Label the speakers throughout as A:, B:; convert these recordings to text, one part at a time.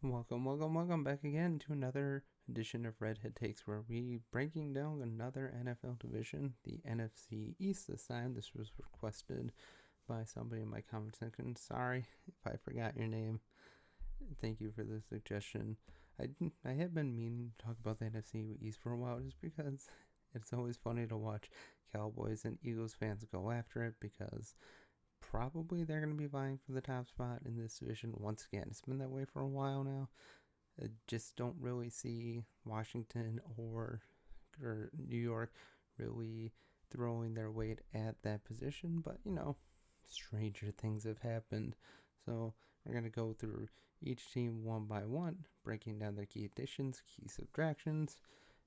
A: Welcome back again to another edition of Redhead Takes, where we breaking down another NFL division, the NFC East this time. This was requested by somebody in my comment section. Sorry if I forgot your name. Thank you for the suggestion. I have been meaning to talk about the NFC East for a while, just because it's always funny to watch Cowboys and Eagles fans go after it, because probably they're going to be vying for the top spot in this division once again. It's been that way for a while now. I just don't really see Washington or New York really throwing their weight at that position. But, stranger things have happened. So we're going to go through each team one by one, breaking down their key additions, key subtractions,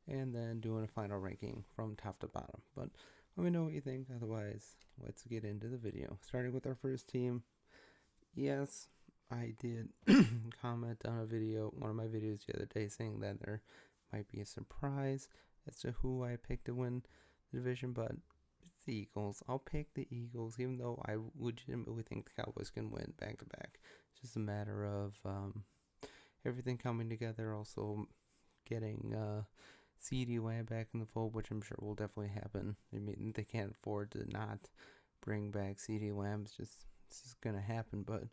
A: and then doing a final ranking from top to bottom. But let me know what you think. Otherwise, let's get into the video. Starting with our first team. Yes, I did comment on one of my videos the other day, saying that there might be a surprise as to who I picked to win the division, but it's the Eagles. I'll pick the Eagles, even though I legitimately think the Cowboys can win back to back. It's just a matter of everything coming together. Also getting CeeDee Lamb back in the fold, which I'm sure will definitely happen. I mean, they can't afford to not bring back CeeDee Lamb. It's just gonna happen. But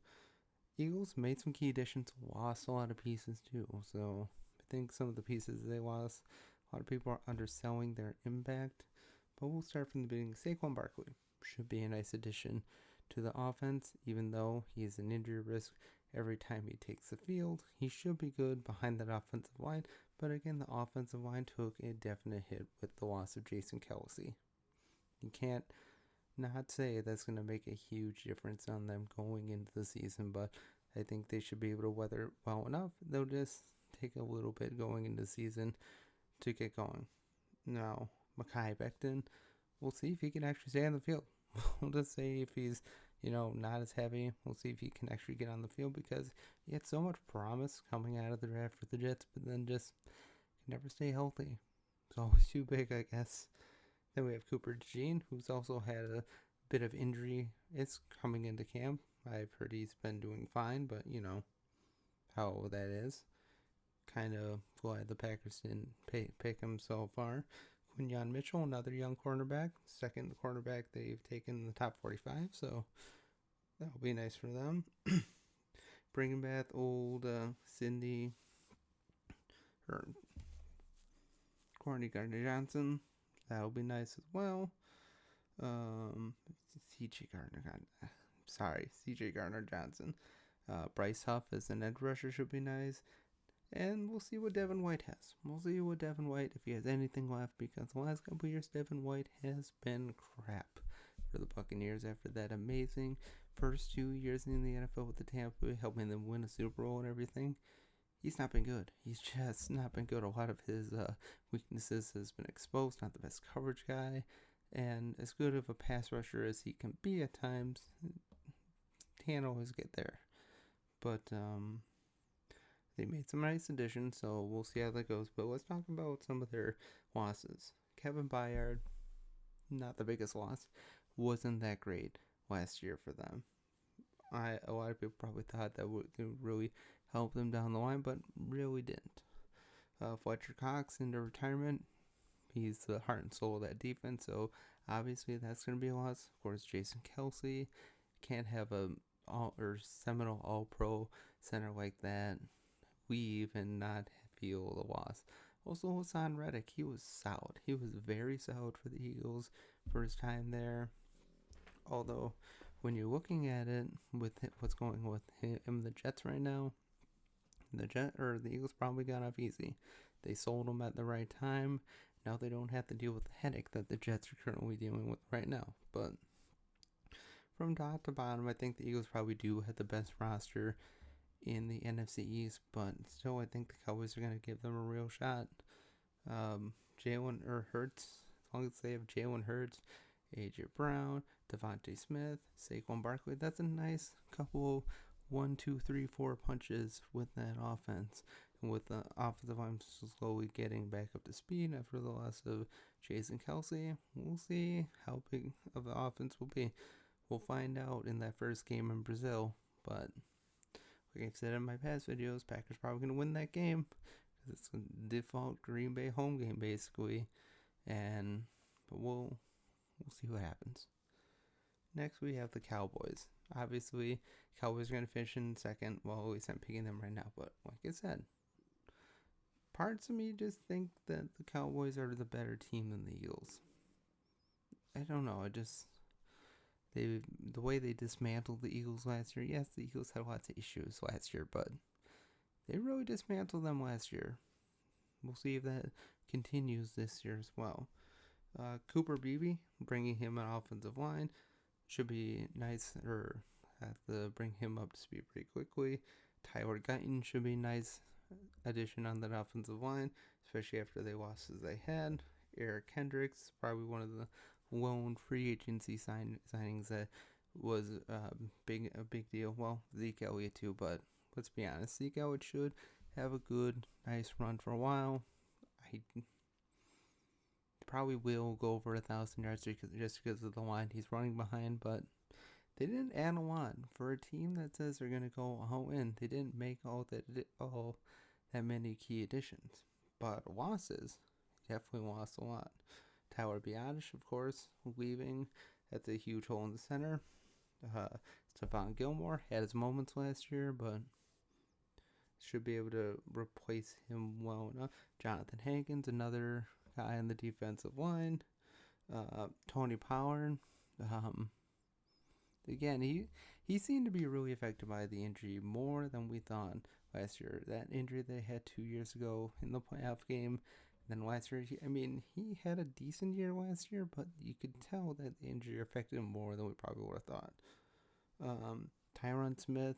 A: Eagles made some key additions, lost a lot of pieces too. So I think some of the pieces they lost, a lot of people are underselling their impact. But we'll start from the beginning. Saquon Barkley should be a nice addition to the offense, even though he's an injury risk every time he takes the field. He should be good behind that offensive line. But again, the offensive line took a definite hit with the loss of Jason Kelce. You can't not say that's going to make a huge difference on them going into the season, but I think they should be able to weather it well enough. They'll just take a little bit going into the season to get going. Now, Mekhi Becton, we'll see if he can actually stay on the field. We'll just say if he's, not as heavy. We'll see if he can actually get on the field, because he had so much promise coming out of the draft for the Jets, but then just can never stay healthy. It's always too big, I guess. Then we have Cooper DeJean, who's also had a bit of injury. It's coming into camp. I've heard he's been doing fine, but how that is. Kind of glad the Packers didn't pick him so far. Quinyon Mitchell, another young cornerback, second cornerback they've taken in the top 45, so that'll be nice for them. Bringing back old Cindy or Courtney Gardner-Johnson, that'll be nice as well. CJ Gardner-Johnson. Bryce Huff as an edge rusher should be nice. And we'll see what Devin White has. If he has anything left, because the last couple years, Devin White has been crap for the Buccaneers after that amazing first 2 years in the NFL with the Tampa Bay, helping them win a Super Bowl and everything. He's not been good. He's just not been good. A lot of his weaknesses has been exposed. Not the best coverage guy. And as good of a pass rusher as he can be at times, can't always get there. But they made some nice additions, so we'll see how that goes. But let's talk about some of their losses. Kevin Byard, not the biggest loss, wasn't that great last year for them. A lot of people probably thought that would really help them down the line, but really didn't. Fletcher Cox into retirement. He's the heart and soul of that defense, so obviously that's going to be a loss. Of course, Jason Kelce, can't have a seminal all-pro center like that leave and not feel the loss. Also, Hassan Reddick, he was solid. He was very solid for the Eagles for his time there. Although, when you're looking at it with what's going with him and the Jets right now, the Eagles probably got off easy. They sold him at the right time. Now they don't have to deal with the headache that the Jets are currently dealing with right now. But from top to bottom, I think the Eagles probably do have the best roster in the NFC East, but still I think the Cowboys are going to give them a real shot. Hurts, as long as they have Jalen Hurts, AJ Brown, Devontae Smith, Saquon Barkley, that's a nice couple 1, 2, 3, 4 punches with that offense. And with the offensive line slowly getting back up to speed after the loss of Jason Kelce, we'll see how big of the offense will be. We'll find out in that first game in Brazil, but like I've said in my past videos, Packers probably going to win that game because it's a default Green Bay home game basically, but we'll see what happens. Next we have the Cowboys. Obviously, Cowboys are going to finish in second. Well, at least I'm picking them right now, but like I said, parts of me just think that the Cowboys are the better team than the Eagles. I don't know. The way they dismantled the Eagles last year. Yes, the Eagles had lots of issues last year, but they really dismantled them last year. We'll see if that continues this year as well. Cooper Beebe, bringing him an offensive line, should be nice, or have to bring him up to speed pretty quickly. Tyler Guyton should be a nice addition on that offensive line, especially after they lost as they had. Eric Kendricks, probably one of the lone free agency signings that was a big deal. Well, Zeke Elliott too, but let's be honest, Zeke Elliott should have a good, nice run for a while. I probably will go over 1,000 yards just because of the line he's running behind, but they didn't add a lot for a team that says they're gonna go all in. They didn't make all that many key additions, but losses definitely lost a lot. Tyler Biadasz, of course, leaving. That's a huge hole in the center. Stephon Gilmore had his moments last year, but should be able to replace him well enough. Jonathan Hankins, another guy on the defensive line. Tony Pollard. Again, he seemed to be really affected by the injury more than we thought last year. That injury they had 2 years ago in the playoff game. Then last year, he had a decent year last year, but you could tell that the injury affected him more than we probably would have thought. Tyron Smith,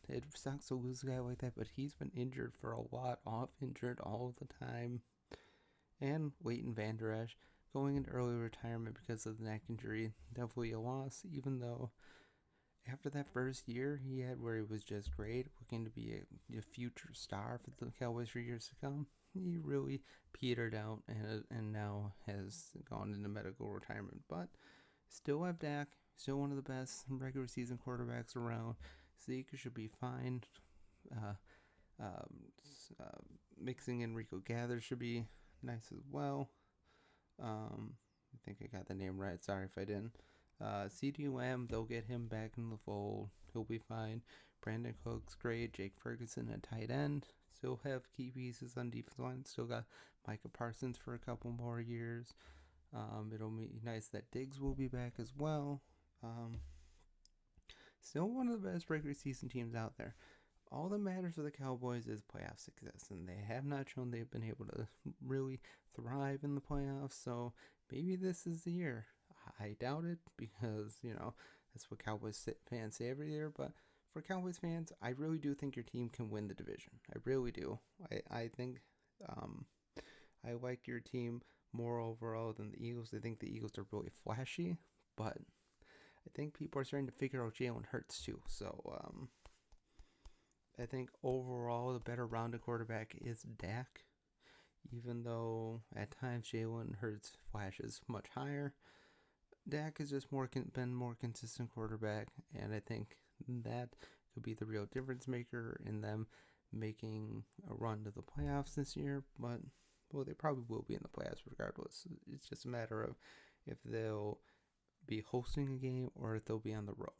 A: it sucks to lose a guy like that, but he's been injured for a lot, injured all the time. And Leighton Vander Esch going into early retirement because of the neck injury, definitely a loss, even though after that first year he had where he was just great, looking to be a future star for the Cowboys for years to come. He really petered out and now has gone into medical retirement. But still have Dak, still one of the best regular season quarterbacks around. Zeke should be fine. Mixing in Rico Gathers should be nice as well. I think I got the name right. Sorry if I didn't. CeeDee Lamb, they'll get him back in the fold. He'll be fine. Brandon Cooks, great. Jake Ferguson at tight end. Still have key pieces on defense line. Still got Micah Parsons for a couple more years. It'll be nice that Diggs will be back as well. Still one of the best regular season teams out there. All that matters for the Cowboys is playoff success, and they have not shown they've been able to really thrive in the playoffs, so maybe this is the year. I doubt it because, that's what Cowboys fans say every year, but for Cowboys fans, I really do think your team can win the division. I really do. I think I like your team more overall than the Eagles. I think the Eagles are really flashy, but I think people are starting to figure out Jalen Hurts too, so I think overall the better rounded quarterback is Dak, even though at times Jalen Hurts flashes much higher. Dak has just been more consistent quarterback, and I think that could be the real difference maker in them making a run to the playoffs this year. But, well, they probably will be in the playoffs regardless. It's just a matter of if they'll be hosting a game or if they'll be on the road.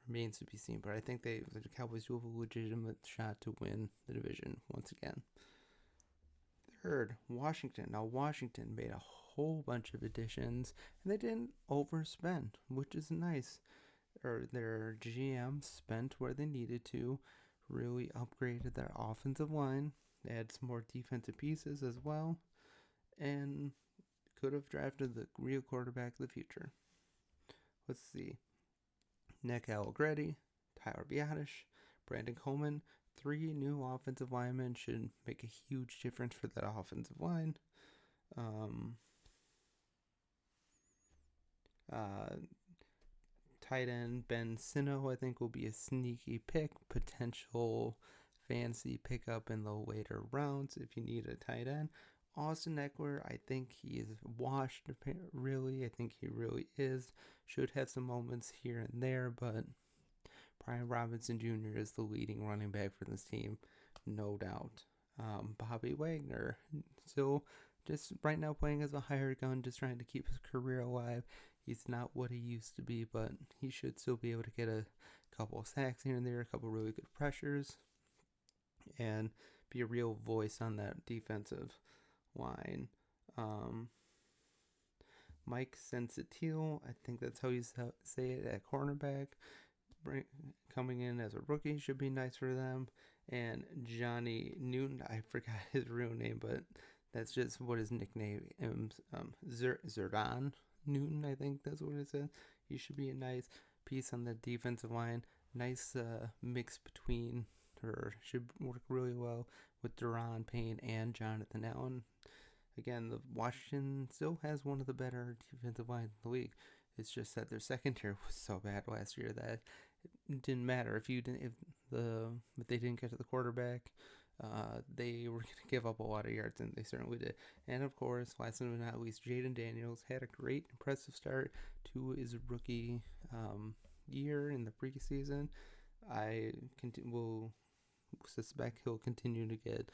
A: Remains to be seen, but I think the Cowboys do have a legitimate shot to win the division once again. Third, Washington. Now, Washington made a whole bunch of additions, and they didn't overspend, which is nice. Their GM spent where they needed to, really upgraded their offensive line, they had some more defensive pieces as well, and could have drafted the real quarterback of the future. Let's see. Nick Allegretti, Tyler Biadasz, Brandon Coleman, 3 new offensive linemen should make a huge difference for that offensive line. Tight end Ben Sino, I think, will be a sneaky pick, potential fancy pickup in the later rounds if you need a tight end. Austin Eckler, I think he is washed, really. I think he really is. Should have some moments here and there, but Brian Robinson Jr. is the leading running back for this team, no doubt. Bobby Wagner, still just right now playing as a hired gun, just trying to keep his career alive. He's not what he used to be, but he should still be able to get a couple of sacks here and there, a couple of really good pressures, and be a real voice on that defensive line. Mike Sensitil, I think that's how you say it, at cornerback, coming in as a rookie, should be nice for them. And Johnny Newton, I forgot his real name, but that's just what his nickname is. Zerdan Newton, I think that's what it says. He should be a nice piece on the defensive line. Nice mix between, or should work really well with Deron Payne and Jonathan Allen. Again, the Washington still has one of the better defensive lines in the league. It's just that their secondary was so bad last year that it didn't matter if they didn't get to the quarterback. They were going to give up a lot of yards, and they certainly did. And of course, last but not least, Jayden Daniels had a great, impressive start to his rookie year in the preseason. I will suspect he'll continue to get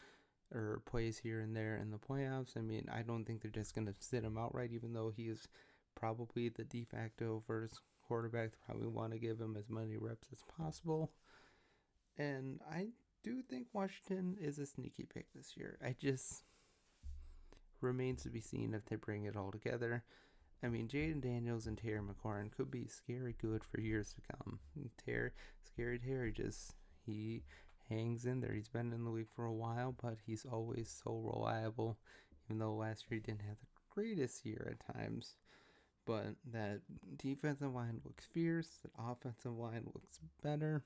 A: plays here and there in the playoffs. I mean, I don't think they're just going to sit him outright, even though he is probably the de facto first quarterback. They probably want to give him as many reps as possible. And I do think Washington is a sneaky pick this year. I just remains to be seen if they bring it all together. I mean, Jayden Daniels and Terry McLaurin could be scary good for years to come. Scary Terry he hangs in there. He's been in the league for a while, but he's always so reliable, even though last year he didn't have the greatest year at times. But that defensive line looks fierce. That offensive line looks better.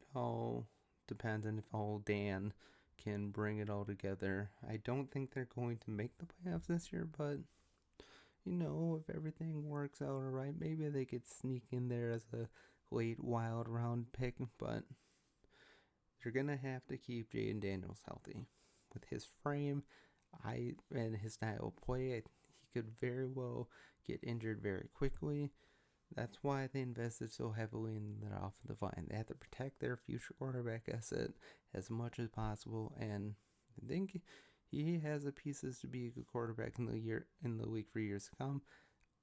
A: It all depends on if old Dan can bring it all together. I don't think they're going to make the playoffs this year, but if everything works out all right, maybe they could sneak in there as a late wild round pick, but they're going to have to keep Jayden Daniels healthy. With his frame and his style of play, he could very well get injured very quickly. That's why they invested so heavily in their offensive line. They have to protect their future quarterback asset as much as possible, and I think he has the pieces to be a good quarterback in the league for years to come.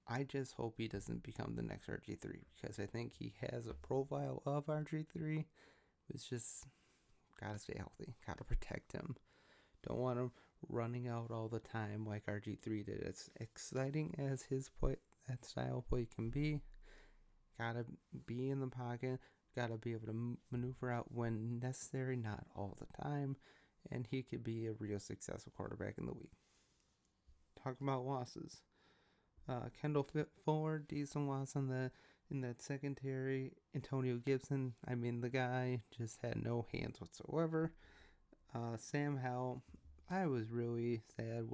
A: I just hope he doesn't become the next RG3, because I think he has a profile of RG3. It's just gotta stay healthy, gotta protect him. Don't want him running out all the time like RG3 did. As exciting as his play, that style of play can be, gotta be in the pocket, gotta be able to maneuver out when necessary, not all the time, and he could be a real successful quarterback in the league. Talking about losses, Kendall Fuller, decent loss in that secondary. Antonio Gibson, I mean, the guy just had no hands whatsoever. Sam Howell, I was really sad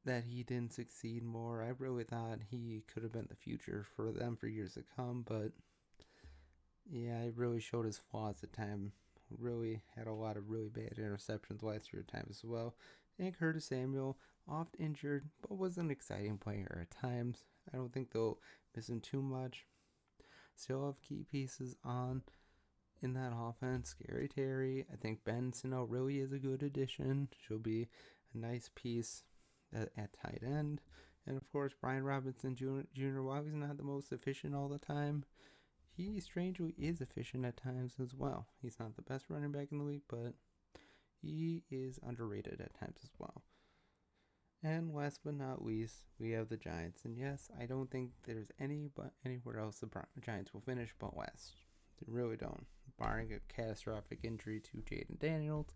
A: that he didn't succeed more. I really thought he could have been the future for them for years to come, but yeah, he really showed his flaws at times. Really had a lot of really bad interceptions last year at times as well. And Curtis Samuel, oft injured, but was an exciting player at times. I don't think they'll miss him too much. Still have key pieces in that offense. Scary Terry. I think Ben Sino really is a good addition. She'll be a nice piece at tight end. And of course, Brian Robinson Jr., while he's not the most efficient all the time, he strangely is efficient at times as well. He's not the best running back in the league, but he is underrated at times as well. And last but not least, we have the Giants. And yes, I don't think there's anywhere else the Giants will finish but West. They really don't. Barring a catastrophic injury to Jayden Daniels,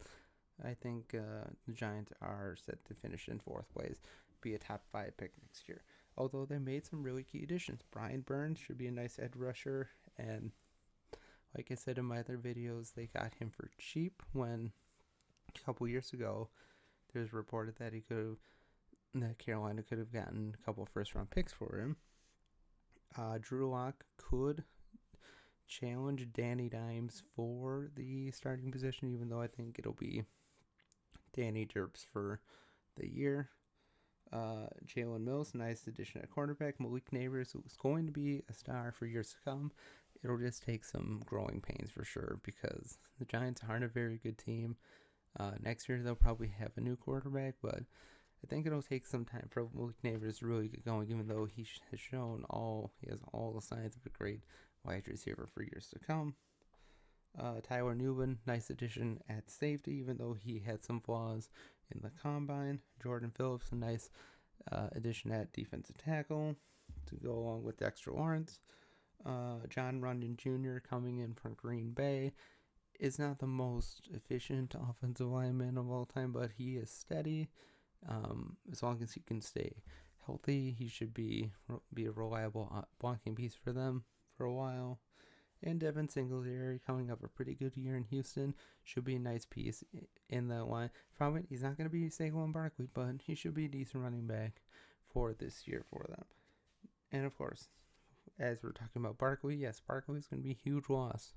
A: I think the Giants are set to finish in fourth place, be a top 5 pick next year. Although they made some really key additions. Brian Burns should be a nice edge rusher, and like I said in my other videos, they got him for cheap when a couple years ago there's reported that Carolina could have gotten a couple first round picks for him. Drew Lock could challenge Danny Dimes for the starting position, even though I think it'll be Danny Derps for the year. Jalen Mills, nice addition at cornerback. Malik Neighbors, who's going to be a star for years to come, it'll just take some growing pains for sure, because the Giants aren't a very good team. Next year they'll probably have a new quarterback, but I think it'll take some time for Malik Neighbors to really get going, even though he has shown he has all the signs of a great wide receiver for years to come. Tyler Newman, nice addition at safety, even though he had some flaws in the combine. Jordan Phillips, a nice addition at defensive tackle to go along with Dexter Lawrence. John Runyon Jr. coming in from Green Bay is not the most efficient offensive lineman of all time, but he is steady. As long as he can stay healthy, he should be a reliable blocking piece for them for a while. And Devin Singletary, coming up a pretty good year in Houston, should be a nice piece in the line. Probably he's not going to be Saquon Barkley, but he should be a decent running back for this year for them. And of course, as we're talking about Barkley, yes, Barkley is going to be a huge loss.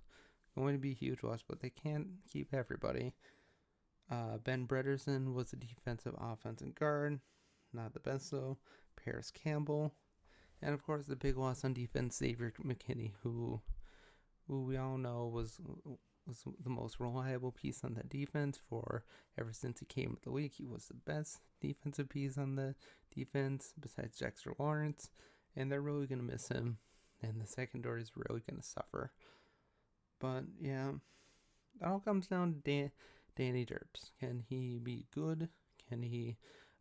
A: Going to be a huge loss, but they can't keep everybody. Ben Bredesen was a defensive offensive guard. Not the best, though. Paris Campbell. And, of course, the big loss on defense, Xavier McKinney, who we all know was the most reliable piece on the defense for ever since he came to the league. He was the best defensive piece on the defense besides Dexter Lawrence. And they're really going to miss him. And the secondary is really going to suffer. But, yeah, it all comes down to Danny Derps. Can he be good? Can he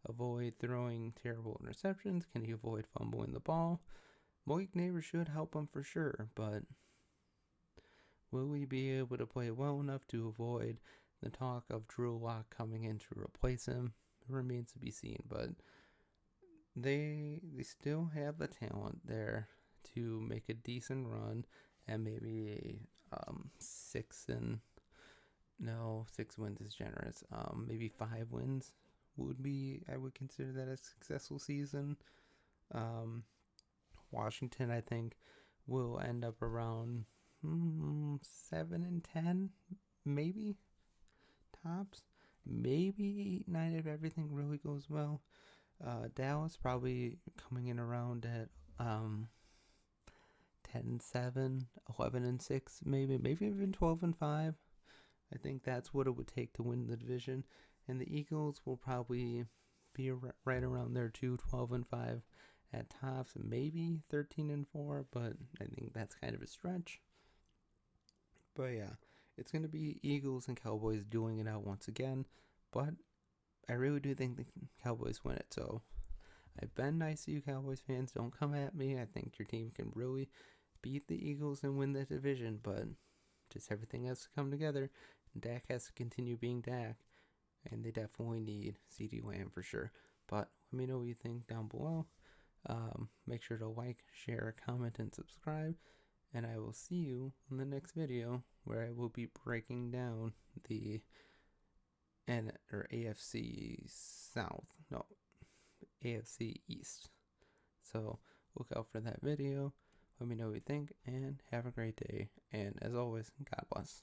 A: avoid throwing terrible interceptions? Can he avoid fumbling the ball? Malik Neighbors should help him for sure, but will we be able to play well enough to avoid the talk of Drew Lock coming in to replace him? It remains to be seen, but they still have the talent there to make a decent run and maybe a 6 wins is generous. Maybe 5 wins I would consider that a successful season. Washington, I think, will end up around 7-10, maybe tops, maybe 8-9 if everything really goes well. Dallas probably coming in around at 10-7, 11-6, maybe even 12-5. I think that's what it would take to win the division. And the Eagles will probably be right around there too, 12-5 at tops, maybe 13-4, but I think that's kind of a stretch. But yeah, it's going to be Eagles and Cowboys doing it out once again, but I really do think the Cowboys win it. So I've been nice to you Cowboys fans. Don't come at me. I think your team can really beat the Eagles and win the division, but just everything has to come together. And Dak has to continue being Dak, and they definitely need CeeDee Lamb for sure. But let me know what you think down below. Make sure to like, share, comment, and subscribe. And I will see you in the next video where I will be breaking down the AFC South. No, AFC East. So look out for that video. Let me know what you think, and have a great day. And as always, God bless.